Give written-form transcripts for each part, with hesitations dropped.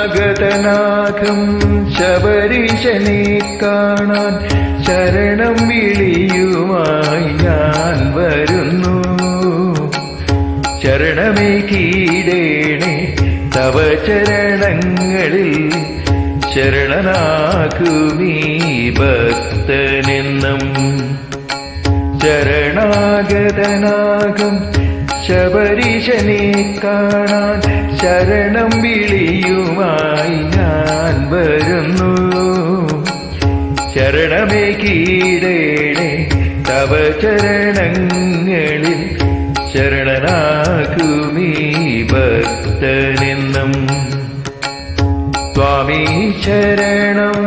ശരണാഗതനാകും ശബരീശനെ കാണാൻ ശരണം വിളിയുമായി ഞാൻ വരുന്നു. ശരണമേ കീടേണേ തവ ചരണങ്ങളിൽ ശരണനാകുമീ ഭക്തനെന്നും. ശരണാഗതനാകും ശബരീശനെ കാണാൻ ശരണം വിളിയുമായി ഞാൻ വരുന്നു. ശരണമേ കീടേണേ തവ ചരണങ്ങളിൽ ശരണനാകുമീ ഭക്തനെന്നും. സ്വാമി ശരണം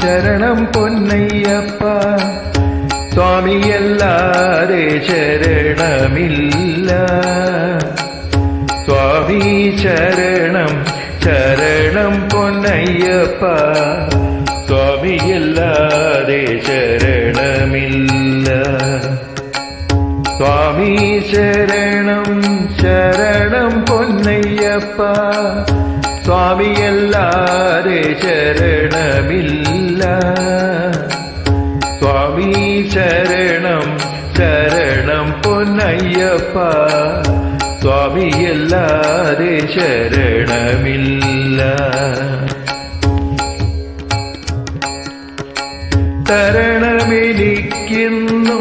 ശരണം പൊന്നയ്യപ്പ, സ്വാമിയല്ലാതെ ശരണമില്ല. സ്വാമി ശരണം ശരണം പൊന്നയ്യപ്പ, സ്വാമിയല്ലാതെ ശരണമില്ല. സ്വാമി ശരണം ശരണം പൊന്നയ്യപ്പ, സ്വാമിയല്ലാതെ ശരണമില്ല. സ്വാമി ശരണം ശരണം പൊന്നയ്യപ്പ, സ്വാമിയല്ലാതെ ശരണമില്ല. തരണമെനിക്കുന്നു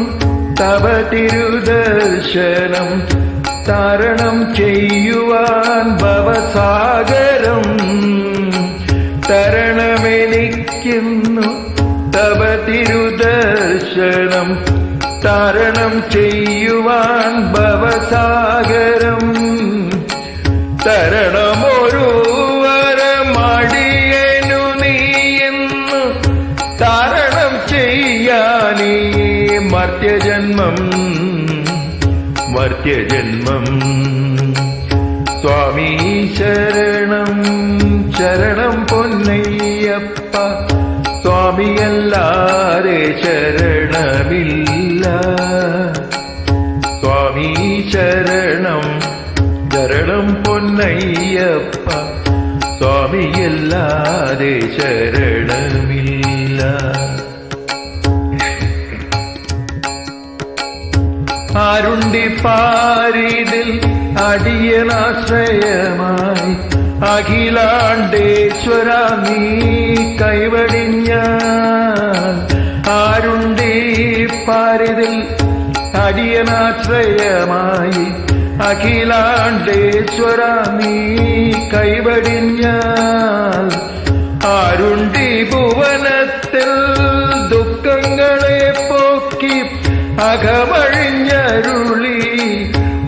തവ തിരുദർശനം, തരണം ചെയ്യുവാൻ ഭവസാഗരം. തരണമെനിക്കുന്നു തവ തിരുദർശനം, തരണം ചെയ്യുവാൻ ഭവസാഗരം. തരണമൊരു വരമടിയനു നീയെന്നു, തരണം ചെയ്യാനീ മർത്യജന്മം മർത്യജന്മം. സ്വാമി ശരണം ശരണം പൊന്നയ്യപ്പ, സ്വാമിയല്ലാതെ ശരണമില്ല. സ്വാമി ശരണം ശരണം പൊന്നയ്യപ്പ, സ്വാമിയല്ലാതെ ശരണമില്ല. ആരുണ്ടി പാരിതിൽ അടിയനാശ്രയമായി, അഖിലാണ്ടേശ്വര നീ കൈവടിഞ്ഞാൽ. ആരുണ്ടി പാരിതിൽ അടിയനാശ്രയമായി, അഖിലാണ്ടേശ്വര നീ കൈവടിഞ്ഞാൽ. ആരുണ്ടി ഭുവനത്തിൽ ദുഃഖങ്ങളെ പോക്കി അകമഴിഞ്ഞരുളി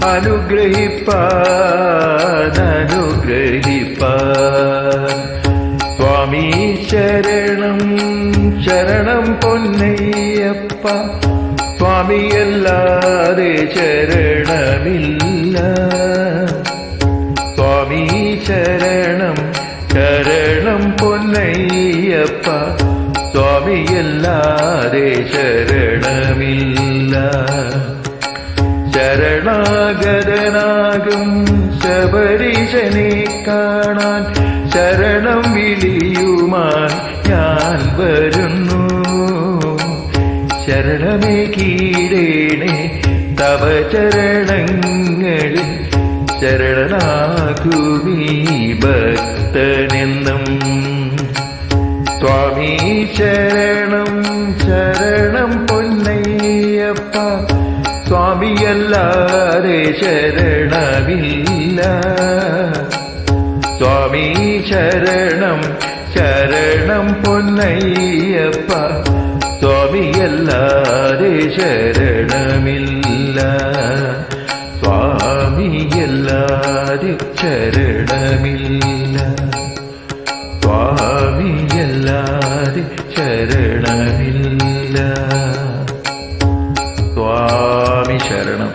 അനുഗ്രഹിപ്പാൻ അനുഗ്രഹിപ്പാൻ. സ്വാമി ശരണം ശരണം പൊന്നയ്യപ്പ, സ്വാമിയല്ലാതെ ശരണമില്ല. സ്വാമി ശരണം ശരണം പൊന്നയ്യപ്പ, സ്വാമിയല്ലാതെ ശരണമില്ല. ശരണാഗതനാകും ശബരീശനെ കാണാൻ ശരണം വിളിയുമായി ഞാൻ വരുന്നു. ശരണമേ കീടേണേ തവ ചരണങ്ങളിൽ ശരണനാകുമീ ഭക്തനെന്നും. സ്വാമി ശരണം ശരണം പൊന്നയ്യപ്പ, സ്വാമിയല്ലാതെ ശരണമില്ല. സ്വാമി ശരണം ശരണം പൊന്നയ്യപ്പ, സ്വാമിയല്ലാതെ ശരണമില്ല. സ്വാമിയല്ലാതെ ശരണമില്ല. സ്വാമിയല്ലാതെ ശരണമില്ല. സ്വാമി ശരണം.